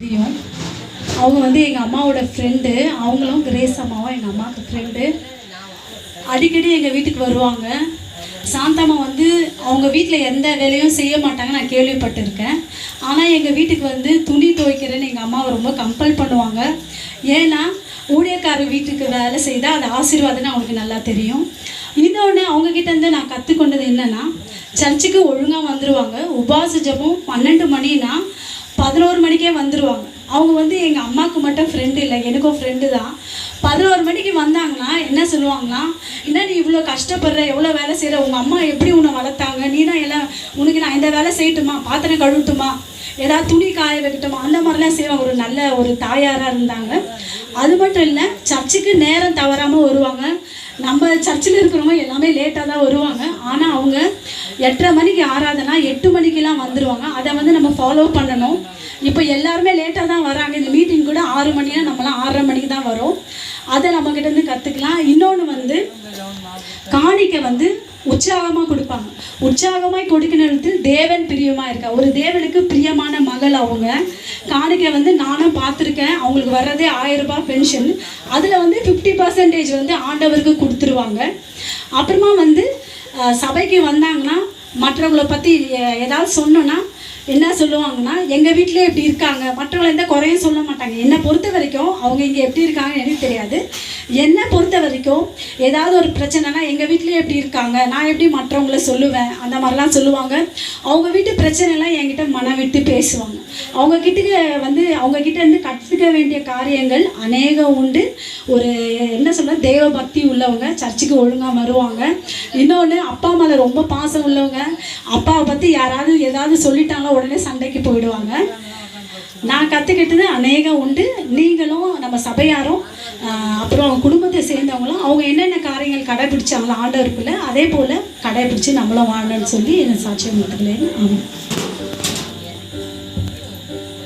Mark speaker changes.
Speaker 1: தெரியும். அவங்க வந்து எங்கள் அம்மாவோட ஃப்ரெண்டு. அவங்களும் கிரேஸ் அம்மாவும் எங்கள் அம்மாவுக்கு ஃப்ரெண்டு. அடிக்கடி எங்கள் வீட்டுக்கு வருவாங்க. சாந்தாம்மா வந்து அவங்க வீட்டில் எந்த வேலையும் செய்ய மாட்டாங்க, நான் கேள்விப்பட்டிருக்கேன். ஆனால் எங்கள் வீட்டுக்கு வந்து துணி துவைக்கிறேன்னு எங்கள் அம்மாவை ரொம்ப கம்பல் பண்ணுவாங்க. ஏன்னா ஊழியக்காரர் வீட்டுக்கு வேலை செய்தால் அது ஆசீர்வாதம்னு அவங்களுக்கு நல்லா தெரியும். இன்னொன்று அவங்கக்கிட்டேருந்து நான் கற்றுக்கொண்டது என்னென்னா, சர்ச்சுக்கு ஒழுங்காக வந்துடுவாங்க. உபாச ஜபம் 12 மணினா 11 மணிக்கே வந்துடுவாங்க. அவங்க வந்து எங்கள் அம்மாவுக்கு மட்டும் ஃப்ரெண்டு இல்லை, எனக்கும் ஃப்ரெண்டு தான். 11 மணிக்கு வந்தாங்கன்னா என்ன சொல்லுவாங்கன்னா, என்ன நீ இவ்வளோ கஷ்டப்படுற, எவ்வளோ வேலை செய்கிற, உங்கள் அம்மா எப்படி உன்னை வளர்த்தாங்க, நீனா எல்லாம் உனக்கு நான் இந்த வேலை செய்யட்டுமா, பாத்திரம் கழுவட்டுமா, ஏதாவது துணி காய வைக்கட்டுமா, அந்த மாதிரிலாம் செய்வாங்க. ஒரு நல்ல ஒரு தாயாராக இருந்தாங்க. அது மட்டும் இல்லை, சர்ச்சுக்கு நேரம் தவறாமல் வருவாங்க. நம்ம சர்ச்சில் இருக்கிறவங்க எல்லாமே லேட்டாக தான் வருவாங்க. ஆனால் அவங்க 8:30 மணிக்கு ஆராதனா 8 மணிக்கெலாம் வந்துடுவாங்க. அதை வந்து நம்ம ஃபாலோ பண்ணணும். இப்போ எல்லாருமே லேட்டாக தான் வராங்க. இந்த மீட்டிங் கூட 6 மணினா நம்மளாம் 6:30 மணிக்கு தான் வரும். அதை நம்மக்கிட்டேருந்து கற்றுக்கலாம். இன்னொன்று வந்து காணிக்கை வந்து உற்சாகமாக கொடுப்பாங்க. உற்சாகமாக கொடுக்கணுன்றது தேவன் பிரியமாக இருக்கா. ஒரு தேவனுக்கு பிரியமான மகள் அவங்க. காணிக்கை வந்து நானும் பார்த்துருக்கேன். அவங்களுக்கு வர்றதே 1000 ரூபாய் பென்ஷன். அதில் வந்து 50% வந்து ஆண்டவருக்கு கொடுத்துருவாங்க. அப்புறமா வந்து சபைக்கு வந்தாங்கன்னா மற்றவங்களை பற்றி ஏதாவது சொன்னோன்னா என்ன சொல்லுவாங்கன்னா, எங்கள் வீட்டிலே எப்படி இருக்காங்க, மற்றவங்களை எந்த குறையும் சொல்ல மாட்டாங்க. என்னை பொறுத்த வரைக்கும் அவங்க இங்கே எப்படி இருக்காங்கன்னு எனக்கு தெரியாது. என்னை பொறுத்த வரைக்கும் ஏதாவது ஒரு பிரச்சனைனா எங்கள் வீட்டிலே எப்படி இருக்காங்க, நான் எப்படி மற்றவங்கள சொல்லுவேன், அந்த மாதிரிலாம் சொல்லுவாங்க. அவங்க வீட்டு பிரச்சனைலாம் என்கிட்ட மனம் விட்டு பேசுவாங்க. அவங்கக்கிட்டேருந்து கற்றுக்க வேண்டிய காரியங்கள் அநேகம் உண்டு. ஒரு என்ன சொல்ல, தேவ பக்தி உள்ளவங்க, சர்ச்சுக்கு ஒழுங்காக வருவாங்க. இன்னொன்று அப்பா மேலே ரொம்ப பாசம் உள்ளவங்க. அப்பாவை பற்றி யாராவது ஏதாவது சொல்லிட்டாங்களோ உடனே சண்டைக்கு போயிடுவாங்க. நான் கற்றுக்கிட்டது அநேகம் உண்டு. நீங்களும் நம்ம சபையாரும் அப்புறம் அவங்க குடும்பத்தை சேர்ந்தவங்களும் அவங்க என்னென்ன காரியங்கள் கடைபிடிச்சாங்களோ ஆண்டவருக்குள்ள, அதே போல் கடைபிடிச்சி நம்மளும் வாழணும்னு சொல்லி என்னை சாட்சியம் கொடுத்துக்கிறேன். ஆமாம்.